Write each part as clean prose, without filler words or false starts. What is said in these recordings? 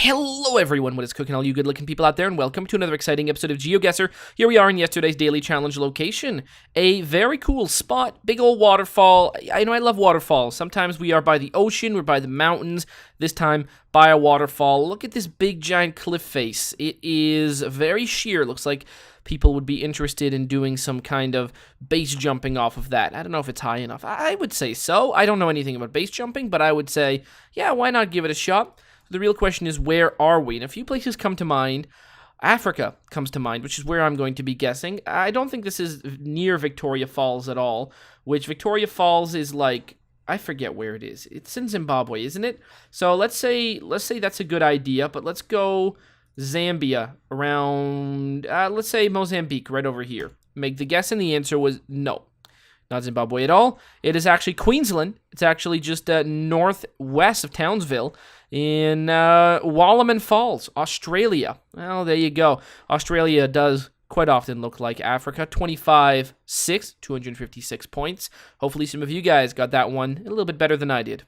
Hello everyone, what is cooking, all you good looking people out there, and welcome to another exciting episode of GeoGuessr. Here we are in yesterday's daily challenge location. A very cool spot, big old waterfall. I know I love waterfalls. Sometimes we are by the ocean, we're by the mountains. This time by a waterfall. Look at this big giant cliff face. It is very sheer. Looks like people would be interested in doing some kind of base jumping off of that. I don't know if it's high enough. I would say so. I don't know anything about base jumping, but I would say, yeah, why not give it a shot? The real question is, where are we? And a few places come to mind. Africa comes to mind, which is where I'm going to be guessing. I don't think this is near Victoria Falls at all, which Victoria Falls is like, I forget where it is. It's in Zimbabwe, isn't it? So let's say that's a good idea, but let's go Zambia around, let's say Mozambique right over here. Make the guess, and the answer was no. Not Zimbabwe at all. It is actually Queensland. It's actually just northwest of Townsville in Wallerman Falls, Australia. Well, there you go. Australia does quite often look like Africa. 25-6, 256 points. Hopefully some of you guys got that one a little bit better than I did.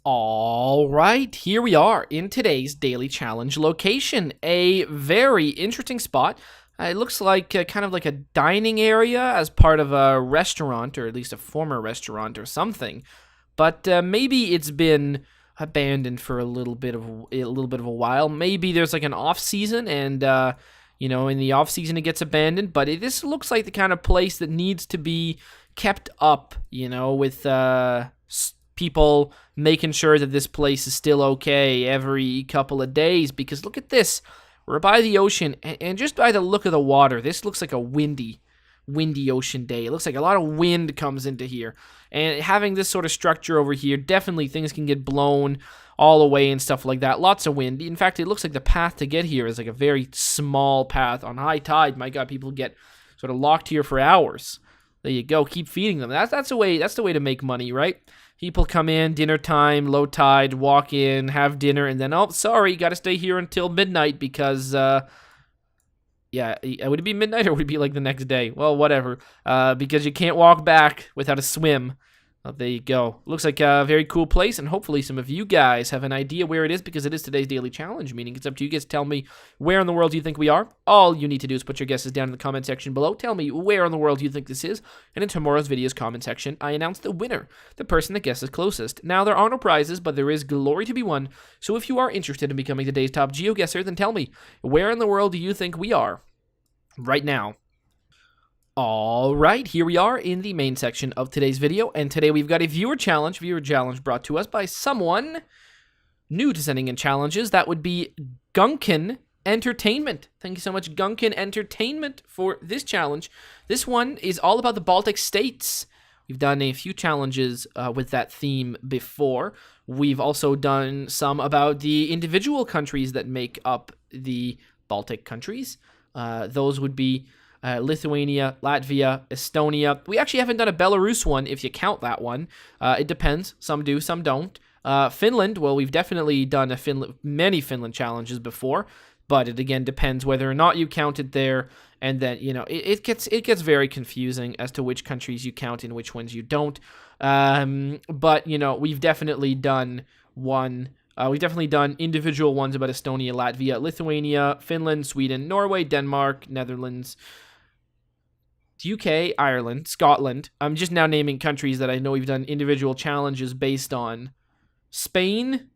All right, here we are in today's daily challenge location. A very interesting spot. It looks like kind of like a dining area as part of a restaurant, or at least a former restaurant or something. But maybe it's been abandoned for a little bit of a while. Maybe there's like an off season, and in the off season it gets abandoned. But this looks like the kind of place that needs to be kept up. With people making sure that this place is still okay every couple of days. Because look at this. We're by the ocean, and just by the look of the water, this looks like a windy ocean day. It looks like a lot of wind comes into here. And having this sort of structure over here, definitely things can get blown all away and stuff like that. Lots of wind. In fact, it looks like the path to get here is like a very small path. On high tide, my God, people get sort of locked here for hours. There you go. Keep feeding them. That's the way to make money, right? People come in, dinner time, low tide, walk in, have dinner, and then, oh, sorry, got to stay here until midnight because, would it be midnight or would it be like the next day? Well, whatever, because you can't walk back without a swim. Oh, there you go. Looks like a very cool place, and hopefully some of you guys have an idea where it is, because it is today's daily challenge, meaning it's up to you guys to tell me where in the world you think we are. All you need to do is put your guesses down in the comment section below. Tell me where in the world you think this is, and in tomorrow's video's comment section, I announce the winner, the person that guesses closest. Now, there are no prizes, but there is glory to be won, so if you are interested in becoming today's top GeoGuessr, then tell me, where in the world do you think we are right now? All right, here we are in the main section of today's video, and today we've got a viewer challenge brought to us by someone new to sending in challenges. That would be Gunkin Entertainment. Thank you so much, Gunkin Entertainment, for this challenge. This one is all about the Baltic states. We've done a few challenges with that theme before. We've also done some about the individual countries that make up the Baltic countries. Those would be Lithuania, Latvia, Estonia. We actually haven't done a Belarus one, if you count that one. It depends. Some do, some don't. Finland, well, we've definitely done many Finland challenges before, but it again depends whether or not you count it there. And then, it gets very confusing as to which countries you count and which ones you don't. But, we've definitely done one. We've definitely done individual ones about Estonia, Latvia, Lithuania, Finland, Sweden, Norway, Denmark, Netherlands, UK, Ireland, Scotland. I'm just now naming countries that I know we've done individual challenges based on. Spain.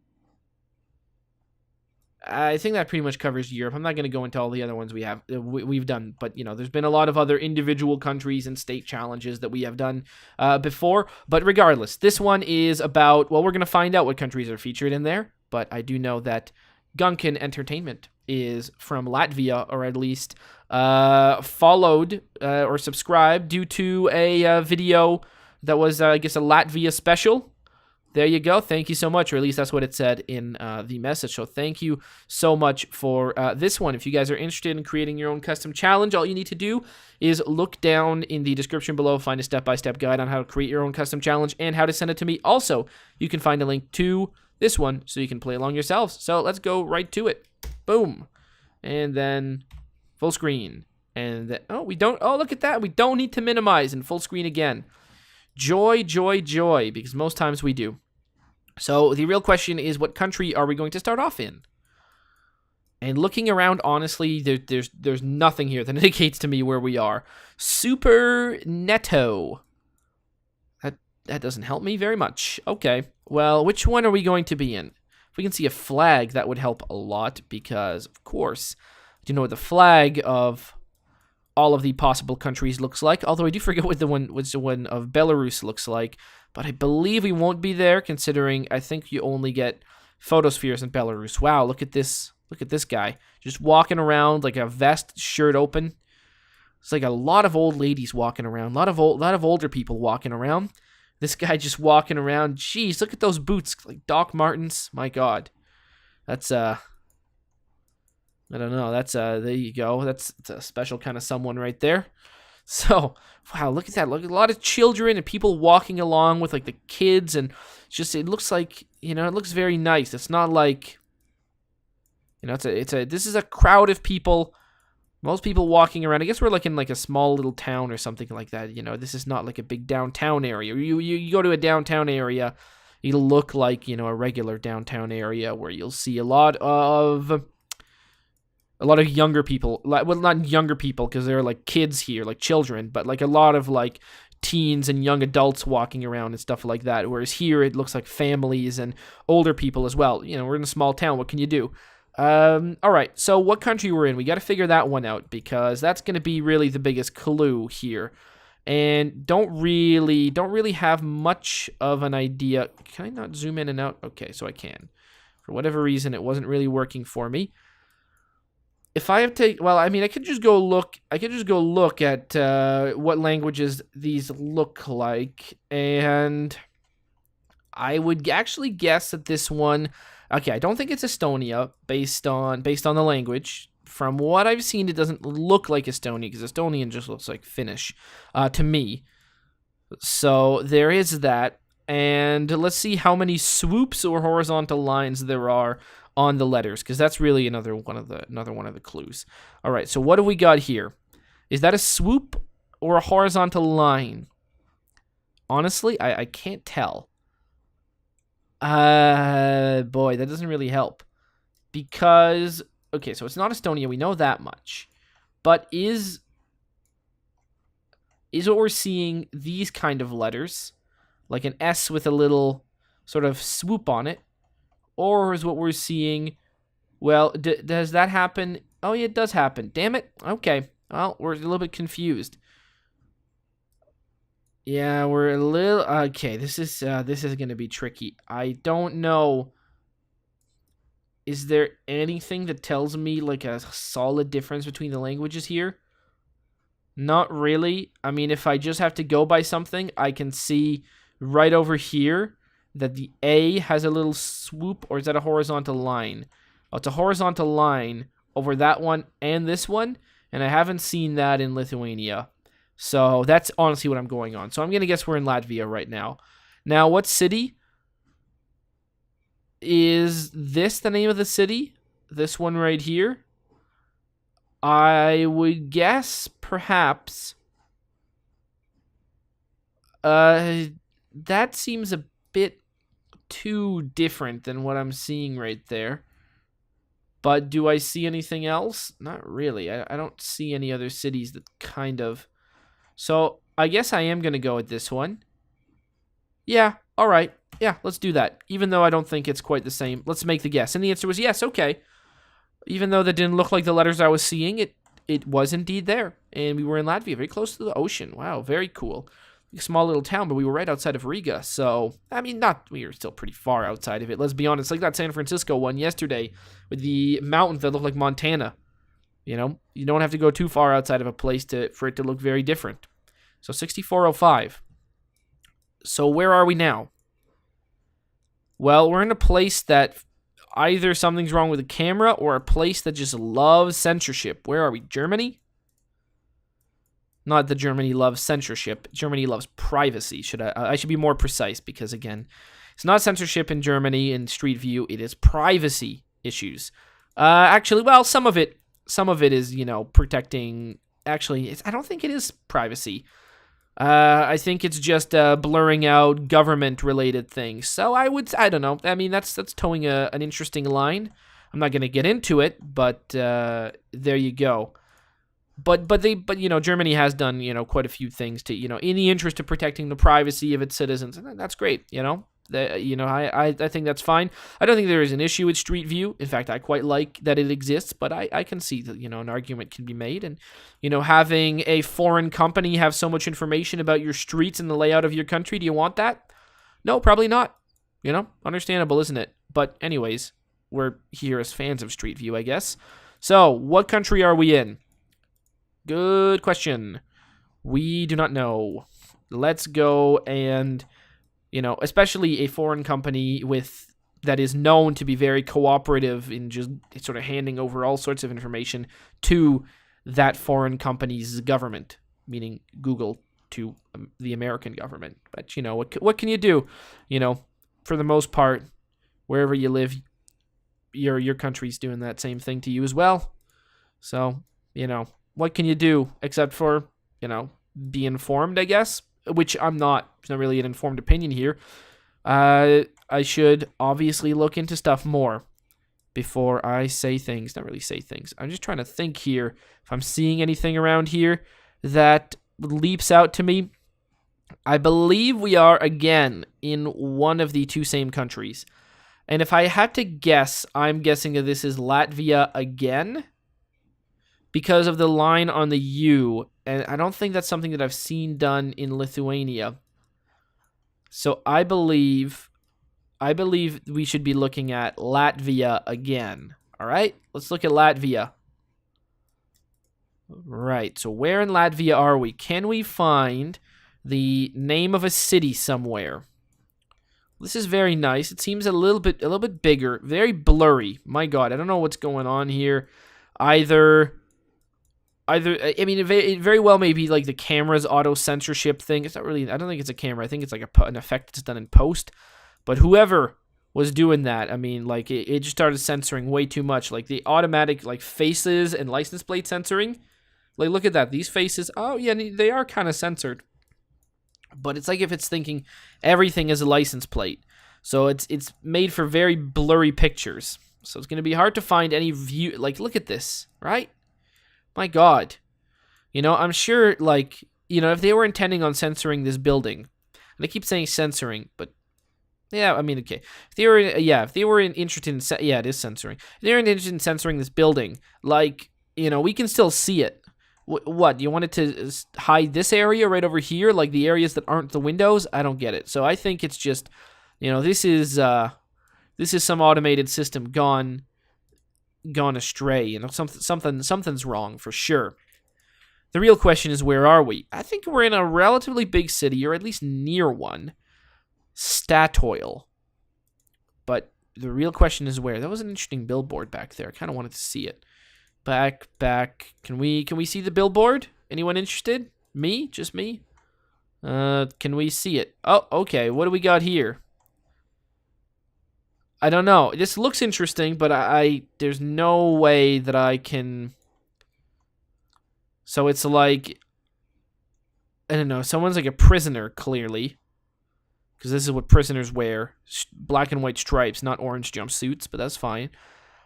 I think that pretty much covers Europe. I'm not going to go into all the other ones we've done, but there's been a lot of other individual countries and state challenges that we have done before. But regardless, this one is about, well, we're going to find out what countries are featured in there, but I do know that Gunkin Entertainment is from Latvia, or at least followed or subscribed due to a video that was, I guess, a Latvia special. There you go. Thank you so much, or at least that's what it said in the message. So thank you so much for this one. If you guys are interested in creating your own custom challenge, all you need to do is look down in the description below, find a step-by-step guide on how to create your own custom challenge and how to send it to me. Also, you can find a link to this one so you can play along yourselves. So let's go right to it. Boom. And then full screen. And then, look at that. We don't need to minimize, and full screen again. Joy, joy, joy, because most times we do. So the real question is, what country are we going to start off in? And looking around, honestly, there's nothing here that indicates to me where we are. Super Netto. That doesn't help me very much. Okay, well, which one are we going to be in? If we can see a flag, that would help a lot because, of course, you know what the flag of all of the possible countries looks like. Although I do forget what the one of Belarus looks like, but I believe we won't be there considering I think you only get photospheres in Belarus. Wow, look at this. Look at this guy just walking around like a vest, shirt open. It's like a lot of old ladies walking around, a lot of older people walking around. This guy just walking around. Jeez, look at those boots, like Doc Martens. My God, that's I don't know. That's there you go. That's a special kind of someone right there. So wow, look at that. Look at a lot of children and people walking along with like the kids, and just it looks like it looks very nice. It's not like this is a crowd of people. Most people walking around. I guess we're like in like a small little town or something like that. This is not like a big downtown area. You go to a downtown area, it'll look like a regular downtown area where you'll see a lot of younger people. Well, not younger people because they're like kids here, like children, but like a lot of like teens and young adults walking around and stuff like that. Whereas here it looks like families and older people as well. We're in a small town. What can you do? All right, so what country we're in, we got to figure that one out because that's going to be really the biggest clue here. And don't really have much of an idea. Can I not zoom in and out? Okay, so I can. For whatever reason, it wasn't really working for me. If I have to, well, I mean, I could just go look at what languages these look like, and I would actually guess that this one. Okay, I don't think it's Estonia based on the language. From what I've seen, it doesn't look like Estonia because Estonian just looks like Finnish to me. So there is that, and let's see how many swoops or horizontal lines there are on the letters because that's really another one of the clues. All right, so what do we got here? Is that a swoop or a horizontal line? Honestly, I can't tell. Boy, that doesn't really help. Because, okay, so it's not Estonia, we know that much. But is what we're seeing these kind of letters, like an S with a little sort of swoop on it? Or is what we're seeing, well, does that happen? Oh, yeah, it does happen. Damn it. Okay, well, we're a little bit confused. Yeah, we're a little okay. This is gonna be tricky. I don't know. Is there anything that tells me like a solid difference between the languages here? Not really. I mean, if I just have to go by something, I can see right over here that the A has a little swoop, or is that a horizontal line? Oh, it's a horizontal line over that one and this one, and I haven't seen that in Lithuania. So that's honestly what I'm going on. So I'm going to guess we're in Latvia right now. Now, what city? Is this the name of the city? This one right here? I would guess perhaps. That seems a bit too different than what I'm seeing right there. But do I see anything else? Not really. I don't see any other cities that kind of... So, I guess I am going to go with this one. Yeah, all right. Yeah, let's do that. Even though I don't think it's quite the same. Let's make the guess. And the answer was yes, okay. Even though that didn't look like the letters I was seeing, it was indeed there. And we were in Latvia, very close to the ocean. Wow, very cool. A small little town, but we were right outside of Riga. So, I mean, we were still pretty far outside of it. Let's be honest, like that San Francisco one yesterday with the mountains that look like Montana. You don't have to go too far outside of a place for it to look very different. So 6405. So where are we now? Well, we're in a place that either something's wrong with the camera or a place that just loves censorship. Where are we? Germany? Not that Germany loves censorship. Germany loves privacy. I should be more precise because, again, it's not censorship in Germany in Street View. It is privacy issues. Actually, well, some of it is, protecting... Actually, I don't think it is privacy. I think it's just blurring out government-related things. So I don't know. I mean, that's towing an interesting line. I'm not going to get into it, but there you go. But Germany has done quite a few things to in the interest of protecting the privacy of its citizens, and that's great. I think that's fine. I don't think there is an issue with Street View. In fact, I quite like that it exists, but I can see that an argument can be made, and having a foreign company have so much information about your streets and the layout of your country. Do you want that? No, probably not. Understandable, isn't it? But anyways, we're here as fans of Street View, I guess. So, what country are we in? Good question. We do not know. Let's go and, especially a foreign company that is known to be very cooperative in just sort of handing over all sorts of information to that foreign company's government, meaning Google to the American government. But, what can you do? For the most part, wherever you live, your country's doing that same thing to you as well. So, what can you do except for, be informed, I guess, which I'm not. It's not really an informed opinion here. I should obviously look into stuff more before I say things. Not really say things. I'm just trying to think here if I'm seeing anything around here that leaps out to me. I believe we are again in one of the two same countries. And if I had to guess, I'm guessing that this is Latvia again because of the line on the U. And I don't think that's something that I've seen done in Lithuania. So I believe we should be looking at Latvia again. All right, let's look at Latvia. Right, so where in Latvia are we? Can we find the name of a city somewhere? This is very nice. It seems a little bit bigger, very blurry. My God, I don't know what's going on here. Either I mean, it very well may be like the camera's auto censorship thing. It's not really. I don't think it's a camera. I think it's like an effect that's done in post. But whoever was doing that, I mean, like it just started censoring way too much. Like the automatic like faces and license plate censoring. Like look at that. These faces. Oh yeah, they are kind of censored. But it's like if it's thinking everything is a license plate. So it's made for very blurry pictures. So it's going to be hard to find any view. Like, look at this, right? My God. I'm sure, like, if they were intending on censoring this building, and I keep saying censoring, but, yeah, I mean, okay. If they were interested in, it is censoring. If they were interested in censoring this building, like, we can still see it. What, you want it to hide this area right over here, like the areas that aren't the windows? I don't get it. So I think it's just, this is some automated system gone astray. Something's wrong for sure. The real question is, where are we? I think we're in a relatively big city, or at least near one. Statoil. But the real question is where. That was an interesting billboard back there. I kind of wanted to see it. Back. Can we see the billboard? Anyone interested? Me? Just me? Can we see it? Oh, okay. What do we got here? I don't know. This looks interesting, but there's no way that I can. So it's like, I don't know. Someone's like a prisoner, clearly, because this is what prisoners wear: black and white stripes, not orange jumpsuits. But that's fine.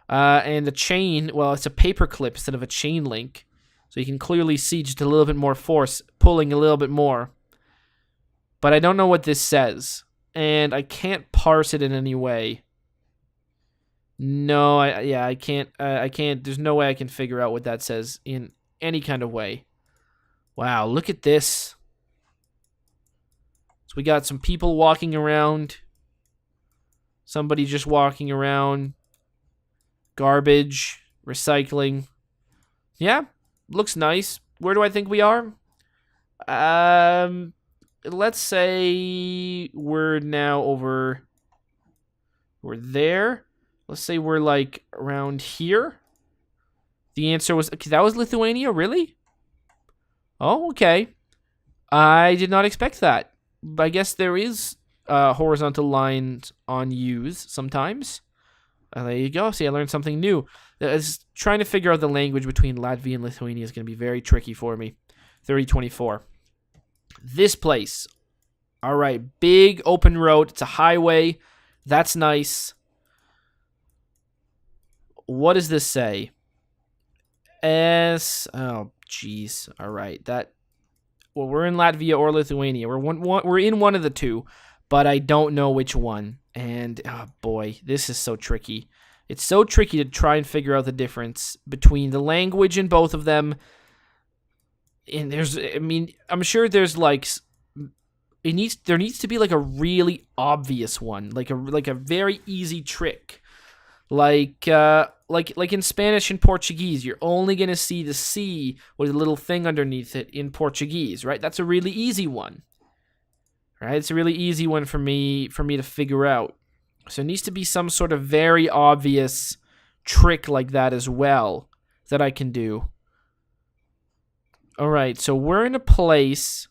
And the chain, well, it's a paper clip instead of a chain link. So you can clearly see just a little bit more force pulling a little bit more. But I don't know what this says. And I can't parse it in any way. No, I can't. There's no way I can figure out what that says in any kind of way. Wow, look at this. So we got some people walking around. Somebody just walking around. Garbage, recycling. Yeah, looks nice. Where do I think we are? Let's say we're now over. We're there. Let's say we're like around here. The answer was, okay, that was Lithuania, really? Oh, okay. I did not expect that. But I guess there is horizontal lines on U's sometimes. There you go. See, I learned something new. Trying to figure out the language between Latvia and Lithuania is going to be very tricky for me. 3024. This place. All right. Big open road. It's a highway. That's nice. what does this say? Oh, jeez. All right. Well, we're in Latvia or Lithuania. We're in one of the two, but I don't know which one. And, oh boy, this is so tricky. It's so tricky to try and figure out the difference between the language in both of them. And I'm sure there's like, there needs to be like a really obvious one, like a very easy trick. Like in Spanish and Portuguese, you're only going to see the C with a little thing underneath it in Portuguese, right? That's a really easy one. Right? It's a really easy one for me to figure out. So it needs to be some sort of very obvious trick like that as well that I can do. All right, so we're in a place.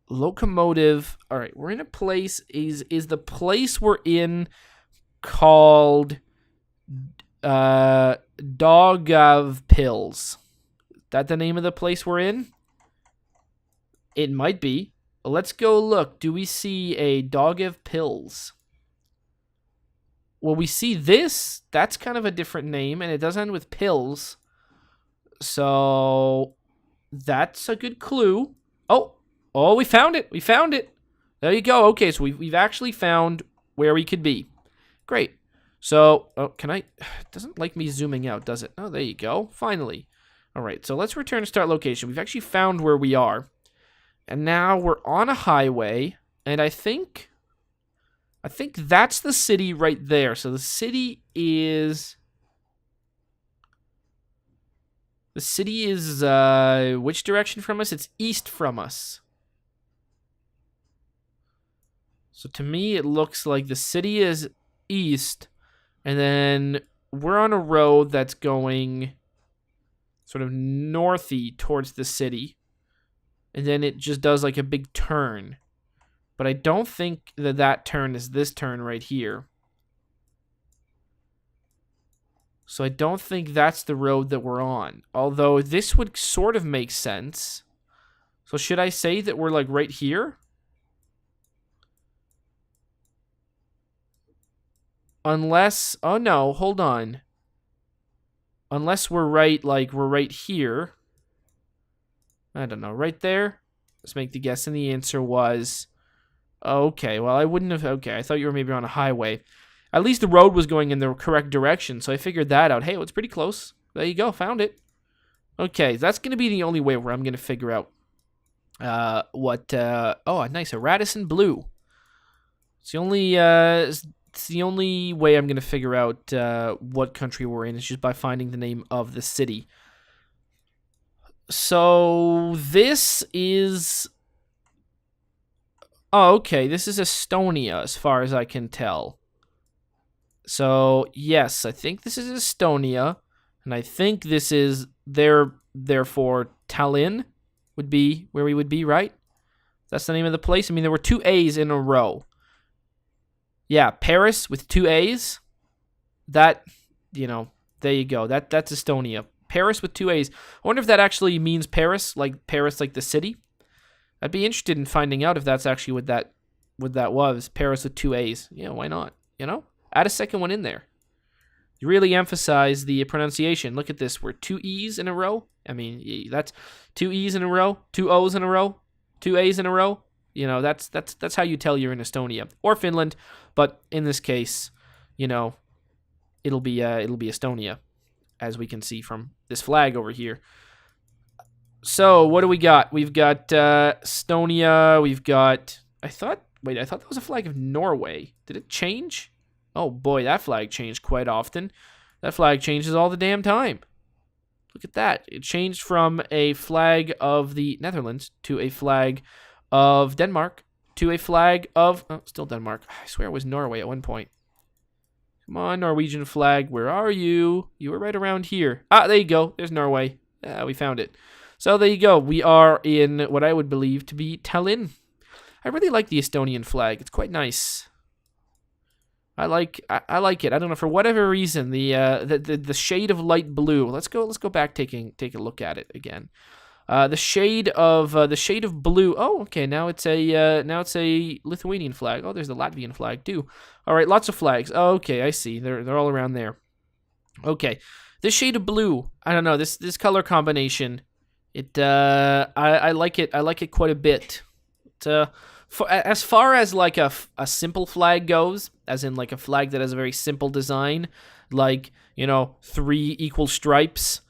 Locomotive. All right, we're in a place. Is the place we're in called Daugavpils? That the name of the place we're in? It might be. Let's go look. Do we see a Daugavpils? Well, we see this. That's kind of a different name, and it does end with pills. So that's a good clue. Oh, we found it. We found it. There you go. Okay, so we've actually found where we could be. Great. So, it doesn't like me zooming out, does it? Oh, there you go. Finally. All right, so let's return to start location. We've actually found where we are. And now we're on a highway, and I think that's the city right there. So the city is which direction from us? It's east from us. So to me, it looks like the city is east, and then we're on a road that's going sort of northy towards the city, and then it just does like a big turn. But I don't think that turn is this turn right here. So I don't think that's the road that we're on. Although this would sort of make sense. So should I say that we're like right here? Unless, oh no, hold on. Unless we're right here. I don't know, right there? Let's make the guess, and the answer was, okay, well, I wouldn't have, okay, I thought you were maybe on a highway. At least the road was going in the correct direction, so I figured that out. Hey, well, it's pretty close. There you go, found it. Okay, that's going to be the only way where I'm going to figure out nice, a Radisson Blue. It's the only way I'm going to figure out what country we're in is just by finding the name of the city. So this is... Oh, okay, this is Estonia as far as I can tell. So, yes, I think this is Estonia, and I think this is therefore Tallinn would be where we would be, right? That's the name of the place. I mean, there were 2 A's in a row. Yeah, Paris with 2 A's. That, there you go. That's Estonia. Paris with 2 A's. I wonder if that actually means Paris like the city. I'd be interested in finding out if that's actually what that was. Paris with 2 A's. Yeah, why not? Add a second one in there. You really emphasize the pronunciation. Look at this. We're 2 E's in a row. I mean, that's 2 E's in a row, 2 O's in a row, 2 A's in a row. That's how you tell you're in Estonia or Finland. But in this case, it'll be Estonia, as we can see from this flag over here. So what do we got? We've got Estonia. We've got. I thought that was a flag of Norway. Did it change? Oh boy, that flag changed quite often. That flag changes all the damn time. Look at that. It changed from a flag of the Netherlands to a flag of Denmark to a flag of... Oh, still Denmark. I swear it was Norway at one point. Come on, Norwegian flag. Where are you? You were right around here. Ah, there you go. There's Norway. Yeah, we found it. So there you go. We are in what I would believe to be Tallinn. I really like the Estonian flag. It's quite nice. I like it. I don't know, for whatever reason, the shade of light blue. Let's go back, take a look at it again. The shade of blue. Oh, okay. Now it's a Lithuanian flag. Oh, there's the Latvian flag too. All right, lots of flags. Oh, okay, I see. They're all around there. Okay, this shade of blue. I don't know this color combination. I like it. I like it quite a bit. As far as like a simple flag goes, as in like a flag that has a very simple design, like 3 equal stripes,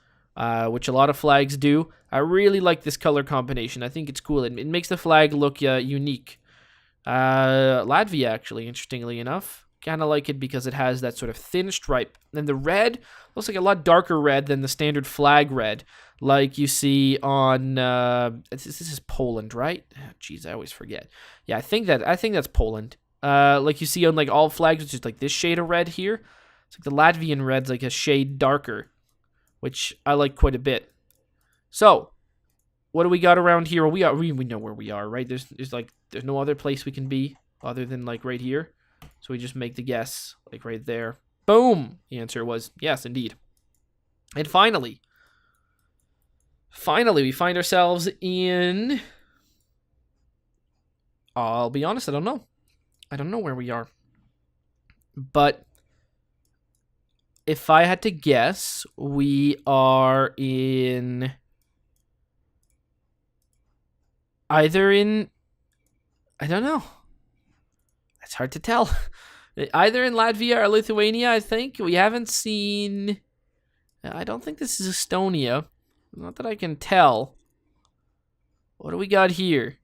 which a lot of flags do. I really like this color combination. I think it's cool. It makes the flag look unique. Latvia, actually, interestingly enough, kind of like it because it has that sort of thin stripe. And the red looks like a lot darker red than the standard flag red, like you see on. This is Poland, right? Jeez, I always forget. Yeah, I think that's Poland. Like you see on like all flags, which is like this shade of red here. It's like the Latvian red's like a shade darker, which I like quite a bit. So, what do we got around here? We know where we are, right? There's no other place we can be other than like right here. So we just make the guess, like right there. Boom! The answer was yes, indeed. And finally, we find ourselves in. I'll be honest, I don't know. I don't know where we are. But if I had to guess, we are in. Either in. I don't know. It's hard to tell. Either in Latvia or Lithuania, I think. We haven't seen. I don't think this is Estonia. Not that I can tell. What do we got here?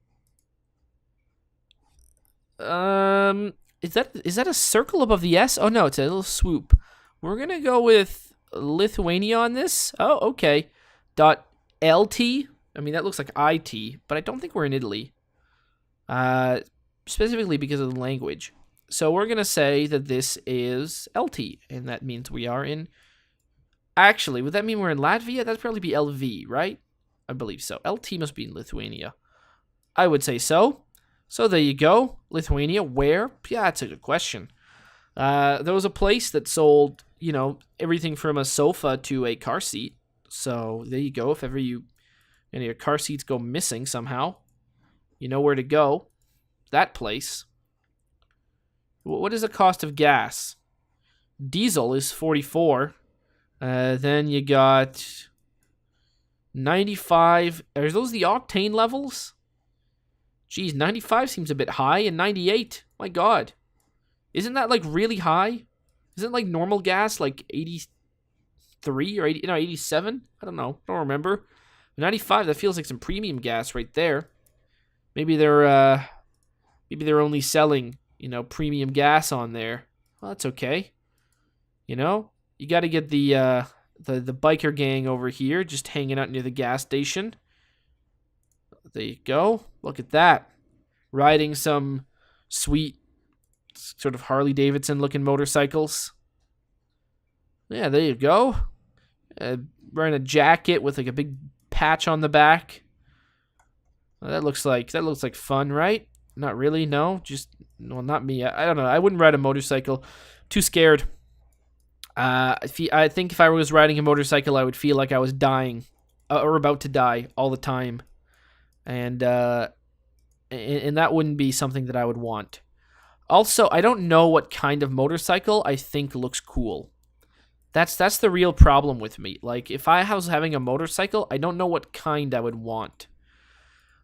Is that a circle above the S? Oh no, it's a little swoop. We're gonna go with Lithuania on this. Oh, okay. .lt. I mean, that looks like IT, but I don't think we're in Italy. Specifically because of the language. So we're going to say that this is LT, and that means we are in. Actually, would that mean we're in Latvia? That'd probably be LV, right? I believe so. LT must be in Lithuania. I would say so. So there you go. Lithuania, where? Yeah, that's a good question. There was a place that sold, everything from a sofa to a car seat. So there you go. If ever any of your car seats go missing somehow, you know where to go. That place. What is the cost of gas? Diesel is 44. Then you got 95. Are those the octane levels? Geez, 95 seems a bit high, and 98. My God. Isn't that like really high? Isn't like normal gas like 83 or 80? No, 87? I don't know. Don't remember. 95, that feels like some premium gas right there. Maybe they're only selling, premium gas on there. Well, that's okay. You got to get the biker gang over here just hanging out near the gas station. There you go. Look at that. Riding some sweet sort of Harley Davidson looking motorcycles. Yeah, there you go. Wearing a jacket with like a big patch on the back. Well, that looks like fun, right? Not really, no. Not me. I don't know. I wouldn't ride a motorcycle. Too scared. I think if I was riding a motorcycle, I would feel like I was dying or about to die all the time, and that wouldn't be something that I would want. Also, I don't know what kind of motorcycle I think looks cool. That's the real problem with me. Like, if I was having a motorcycle, I don't know what kind I would want.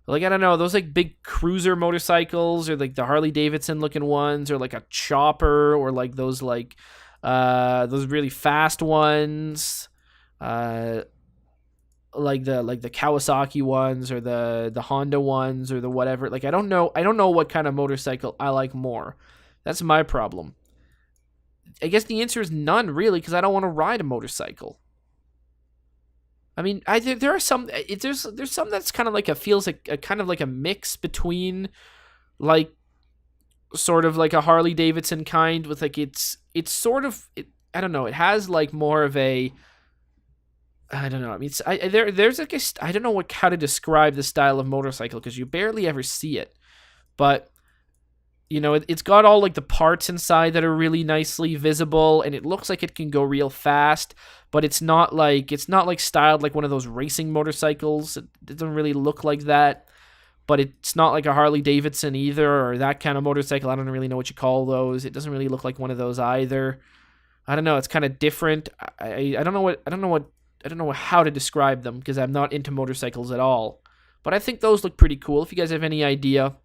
Like, I don't know, those like big cruiser motorcycles, or like the Harley Davidson looking ones, or like a chopper, or like those really fast ones, like the Kawasaki ones, or the Honda ones, or the whatever. Like, I don't know what kind of motorcycle I like more. That's my problem. I guess the answer is none, really, because I don't want to ride a motorcycle. I mean, there are some. There's some that's kind of like feels like a kind of like a mix between, like, sort of like a Harley Davidson kind with like it's sort of I don't know. It has like more of a. I don't know. I mean, there's like I don't know how to describe the style of motorcycle because you barely ever see it, but You know, it's got all like the parts inside that are really nicely visible, and it looks like it can go real fast, but it's not like styled like one of those racing motorcycles. It doesn't really look like that, but it's not like a Harley Davidson either, or that kind of motorcycle. I don't really know what you call those. It doesn't really look like one of those either. I don't know. It's kind of different. I don't know how to describe them because I'm not into motorcycles at all. But I think those look pretty cool. If you guys have any idea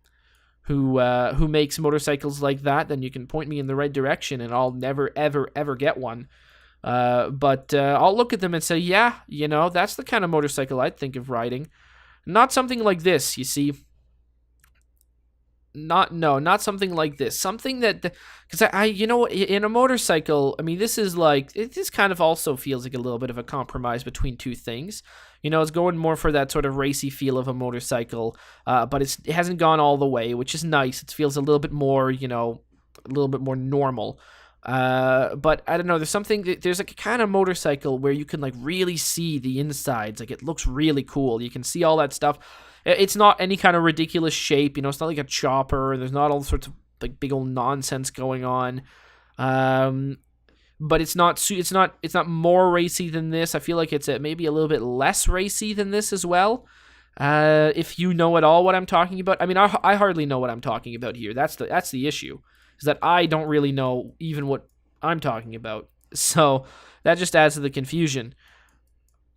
who makes motorcycles like that, then you can point me in the right direction, and I'll never, ever, ever get one. But I'll look at them and say, yeah, you know, that's the kind of motorcycle I'd think of riding. Not something like this, you see. Not something like this. Something that, because you know, in a motorcycle, I mean, this kind of also feels like a little bit of a compromise between two things. You know, it's going more for that sort of racy feel of a motorcycle, but it hasn't gone all the way, which is nice. It feels a little bit more, you know, a little bit more normal. But I don't know, there's like a kind of motorcycle where you can like really see the insides. Like it looks really cool. You can see all that stuff. It's not any kind of ridiculous shape, you know, it's not like a chopper. There's not all sorts of like big old nonsense going on. But it's not more racy than this. I feel like it's maybe a little bit less racy than this as well. If you know at all what I'm talking about. I mean, I hardly know what I'm talking about here. That's the issue, is that I don't really know even what I'm talking about. So that just adds to the confusion.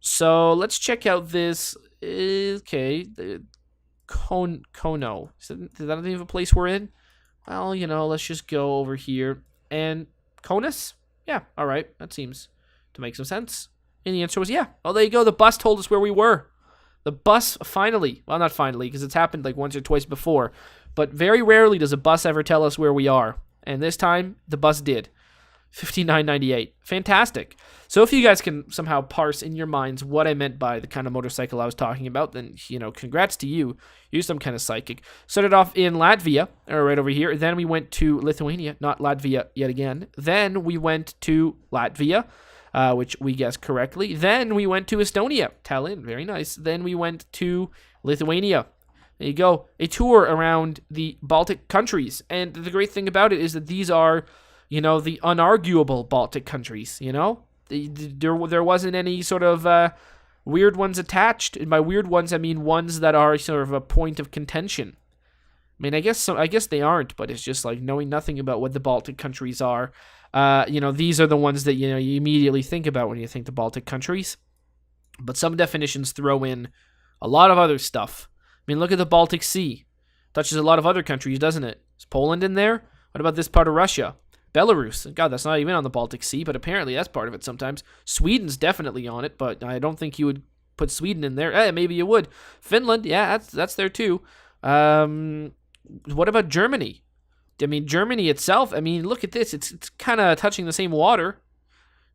So let's check out this. Okay, the Kono. Is that even a place we're in? Well, you know, let's just go over here. And Konus? Yeah, all right. That seems to make some sense. And the answer was yeah. Oh, there you go. The bus told us where we were. The bus finally, well, not finally, because it's happened like once or twice before, but very rarely does a bus ever tell us where we are. And this time, the bus did. 59.98. Fantastic. So if you guys can somehow parse in your minds what I meant by the kind of motorcycle I was talking about, then, you know, congrats to you. You're some kind of psychic. Started off in Latvia, or right over here. Then we went to Lithuania, not Latvia yet again. Then we went to Latvia, which we guessed correctly. Then we went to Estonia, Tallinn, very nice. Then we went to Lithuania. There you go. A tour around the Baltic countries. And the great thing about it is that these are, you know, the unarguable Baltic countries, you know? There wasn't any sort of weird ones attached. And by weird ones, I mean ones that are sort of a point of contention. I mean, I guess they aren't, but it's just like knowing nothing about what the Baltic countries are. You know, these are the ones that, you know, you immediately think about when you think the Baltic countries. But some definitions throw in a lot of other stuff. I mean, look at the Baltic Sea. Touches a lot of other countries, doesn't it? Is Poland in there? What about this part of Russia? Belarus. God, that's not even on the Baltic Sea, but apparently that's part of it sometimes. Sweden's definitely on it, but I don't think you would put Sweden in there. Maybe you would. Finland, yeah, that's there too. What about Germany? I mean, Germany itself, I mean, look at this. It's kind of touching the same water.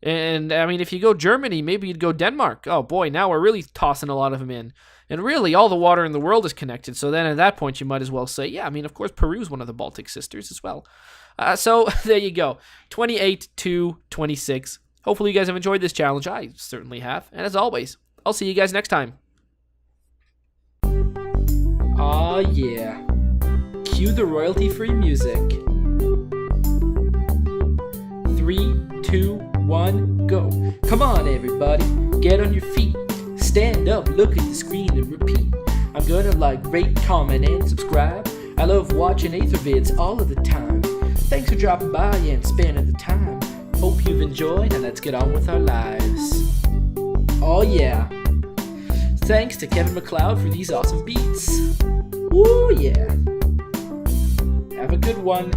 And, I mean, if you go Germany, maybe you'd go Denmark. Oh, boy, now we're really tossing a lot of them in. And really, all the water in the world is connected. So then at that point, you might as well say, yeah, I mean, of course, Peru's one of the Baltic sisters as well. So there you go. 28 to 26. Hopefully you guys have enjoyed this challenge. I certainly have. And as always, I'll see you guys next time. Aw, yeah. Cue the royalty-free music. 3, 2, 1, go. Come on, everybody. Get on your feet. Stand up, look at the screen, and repeat. I'm gonna like, rate, comment, and subscribe. I love watching Ather vids all of the time. Thanks for dropping by and spending the time. Hope you've enjoyed, and let's get on with our lives. Oh yeah. Thanks to Kevin MacLeod for these awesome beats. Woo yeah. Have a good one.